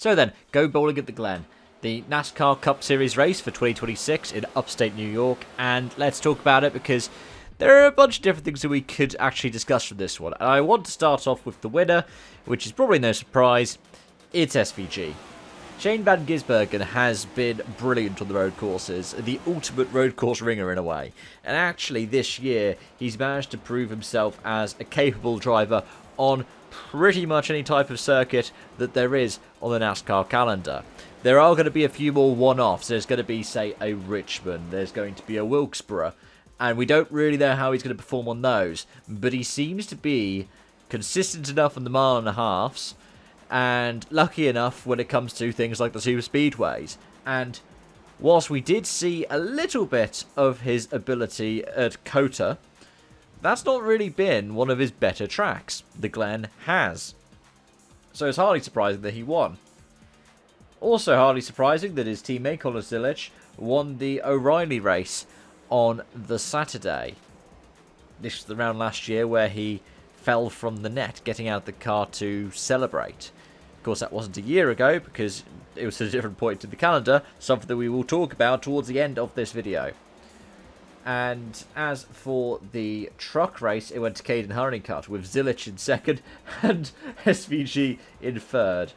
So then, go bowling at the Glen. The NASCAR Cup Series race for 2026 in upstate New York. And let's talk about it because there are a bunch of different things that we could actually discuss from this one. And I want to start off with the winner, which is probably no surprise. It's SVG. Shane Van Gisbergen has been brilliant on the road courses, the ultimate road course ringer in a way. And actually this year, he's managed to prove himself as a capable driver on pretty much any type of circuit that there is on the NASCAR calendar. There are going to be a few more one-offs. There's going to be, say, a Richmond. There's going to be a Wilkesboro. And we don't really know how he's going to perform on those. But he seems to be consistent enough on the mile and a halves, and lucky enough when it comes to things like the super speedways. And whilst we did see a little bit of his ability at COTA, that's not really been one of his better tracks. The Glen has. So it's hardly surprising that he won. Also hardly surprising that his teammate Colin Zilic won the O'Reilly race on the Saturday. This was the round last year where he fell from the net getting out of the car to celebrate. Of course, that wasn't a year ago because it was at a different point in the calendar, something that we will talk about towards the end of this video. And as for the truck race, it went to Caden Honeycutt with Zilic in second and SVG in third.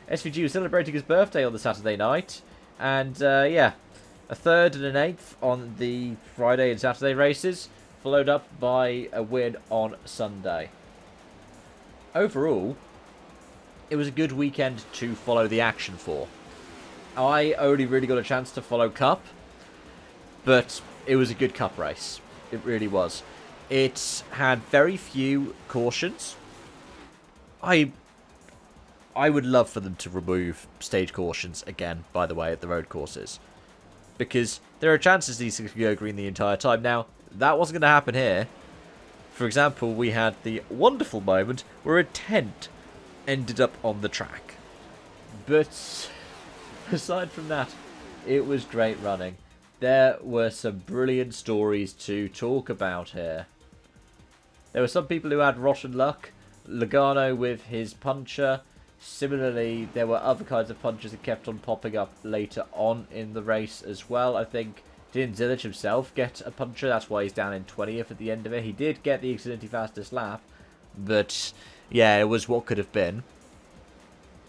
SVG was celebrating his birthday on the Saturday night, and yeah, a third and an eighth on the Friday and Saturday races, followed up by a win on Sunday. Overall, it was a good weekend to follow the action for. I only really got a chance to follow Cup, but it was a good Cup race. It really was. It had very few cautions. I would love for them to remove stage cautions again, by the way, at the road courses, because there are chances these things could go green the entire time. Now, that wasn't going to happen here. For example, we had the wonderful moment where a tent ended up on the track. But aside from that, it was great running. There were some brilliant stories to talk about here. There were some people who had rotten luck. Logano with his puncher. Similarly, there were other kinds of punches that kept on popping up later on in the race as well. I think didn't Zilic himself get a puncher? That's why he's down in 20th at the end of it. He did get the Xfinity fastest lap, but yeah, it was what could have been.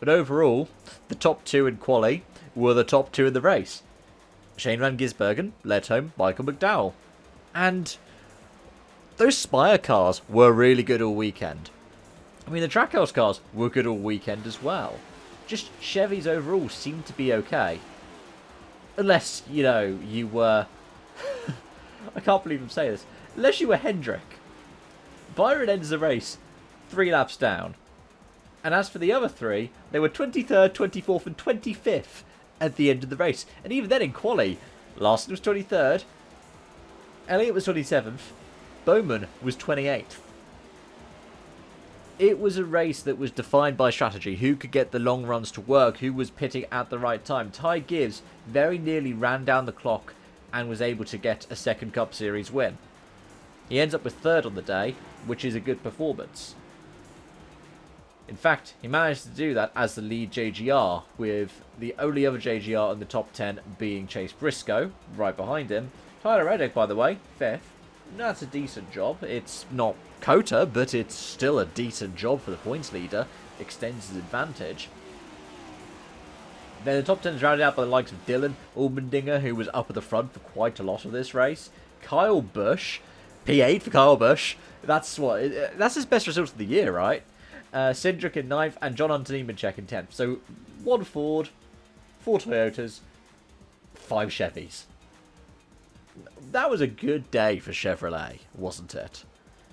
But overall, the top two in quali were the top two in the race. Shane Van Gisbergen led home Michael McDowell. And those Spire cars were really good all weekend. I mean, the Trackhouse cars were good all weekend as well. Just Chevys overall seemed to be okay. Unless, you know, you were... I can't believe I'm saying this. Unless you were Hendrick. Byron ends the race 3 laps down. And as for the other 3, they were 23rd, 24th and 25th at the end of the race. And even then in quali, Larson was 23rd. Elliott was 27th. Bowman was 28th. It was a race that was defined by strategy. Who could get the long runs to work? Who was pitting at the right time? Ty Gibbs very nearly ran down the clock and was able to get a second Cup Series win. He ends up with 3rd on the day, which is a good performance. In fact, he managed to do that as the lead JGR, with the only other JGR in the top 10 being Chase Briscoe, right behind him. Tyler Reddick, by the way, 5th. That's a decent job. It's not COTA, but it's still a decent job for the points leader. Extends his advantage. Then the top 10 is rounded out by the likes of Dylan Allmendinger, who was up at the front for quite a lot of this race. Kyle Busch, P8 for Kyle Busch. That's his best result of the year, right? Cindric in 9th and John Hunter Nemechek in 10th. So 1 Ford, 4 Toyotas, 5 Chevys. That was a good day for Chevrolet, wasn't it?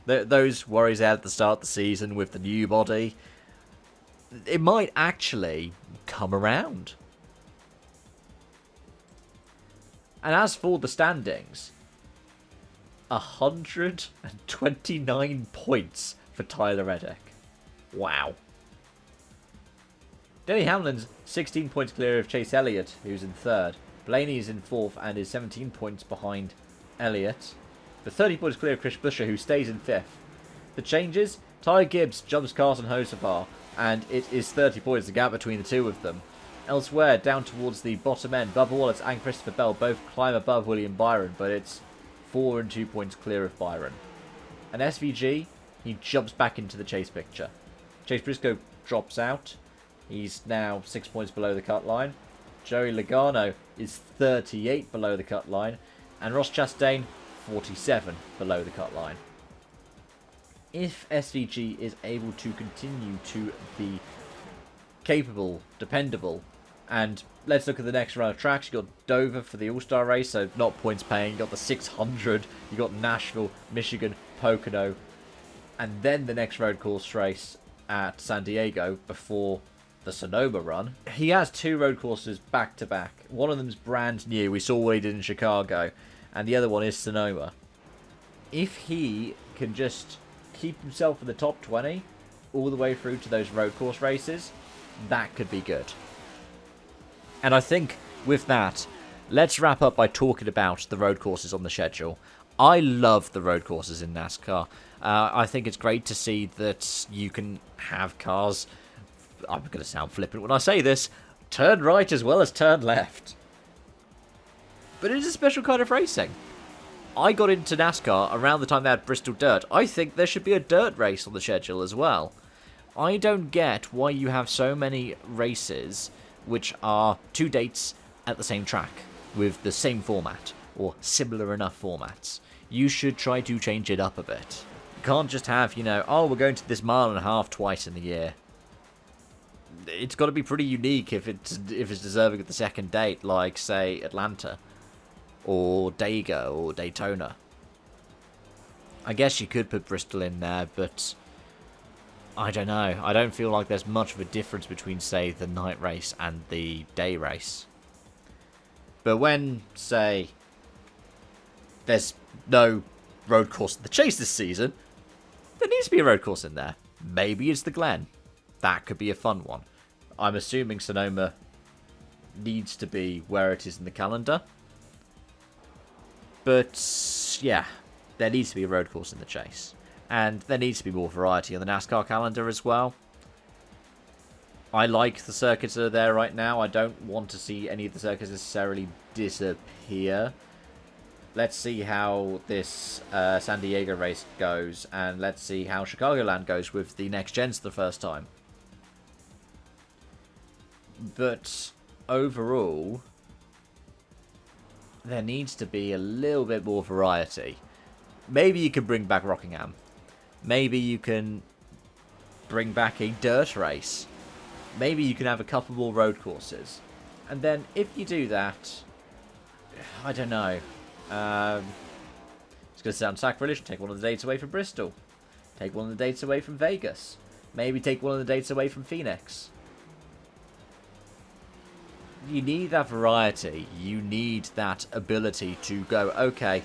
Those worries they had at the start of the season with the new body, it might actually come around. And as for the standings, 129 points for Tyler Reddick. Wow. Denny Hamlin's 16 points clear of Chase Elliott, who's in 3rd. Blaney is in 4th and is 17 points behind Elliott. But 30 points clear of Chris Buescher, who stays in 5th. The changes, Ty Gibbs jumps Carson Hocevar and it is 30 points, the gap between the two of them. Elsewhere, down towards the bottom end, Bubba Wallace and Christopher Bell both climb above William Byron, but it's 4 and 2 points clear of Byron. And SVG, he jumps back into the chase picture. Chase Briscoe drops out. He's now 6 points below the cut line. Joey Logano is 38 below the cut line. And Ross Chastain, 47 below the cut line. If SVG is able to continue to be capable, dependable, and let's look at the next round of tracks. You got Dover for the All-Star race, so not points paying. You got the 600. You got Nashville, Michigan, Pocono, and then the next road course race at San Diego before the Sonoma run. He has 2 road courses back to back. One of them's brand new. We saw what he did in Chicago, and the other one is Sonoma. If he can just keep himself in the top 20 all the way through to those road course races, that could be good. And I think with that, let's wrap up by talking about the road courses on the schedule. I love the road courses in NASCAR. I think it's great to see that you can have cars, I'm going to sound flippant when I say this, turn right as well as turn left. But it is a special kind of racing. I got into NASCAR around the time they had Bristol Dirt. I think there should be a dirt race on the schedule as well. I don't get why you have so many races which are 2 dates at the same track with the same format or similar enough formats. You should try to change it up a bit. You can't just have, oh, we're going to this 1.5 miles twice in the year. It's got to be pretty unique if it's deserving of the second date, like, say, Atlanta or Dega or Daytona. I guess you could put Bristol in there, but I don't know. I don't feel like there's much of a difference between, say, the night race and the day race. But when, say, there's no road course in the Chase this season, there needs to be a road course in there. Maybe it's the Glen. That could be a fun one. I'm assuming Sonoma needs to be where it is in the calendar. But, yeah, there needs to be a road course in the Chase. And there needs to be more variety on the NASCAR calendar as well. I like the circuits that are there right now. I don't want to see any of the circuits necessarily disappear. Let's see how this San Diego race goes. And let's see how Chicagoland goes with the next gens for the first time. But overall, there needs to be a little bit more variety. Maybe you can bring back Rockingham. Maybe you can bring back a dirt race. Maybe you can have a couple more road courses. And then if you do that, I don't know. It's going to sound sacrilege. Take one of the dates away from Bristol. Take one of the dates away from Vegas. Maybe take one of the dates away from Phoenix. You need that variety. You need that ability to go, okay,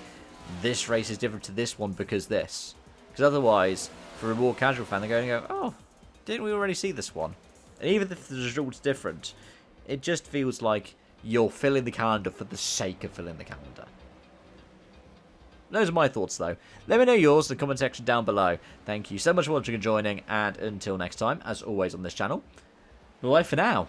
this race is different to this one because this. Because otherwise, for a more casual fan, they're going to go, oh, didn't we already see this one? And even if the result's different, it just feels like you're filling the calendar for the sake of filling the calendar. Those are my thoughts, though. Let me know yours in the comment section down below. Thank you so much for watching and joining, and until next time, as always on this channel, bye for now.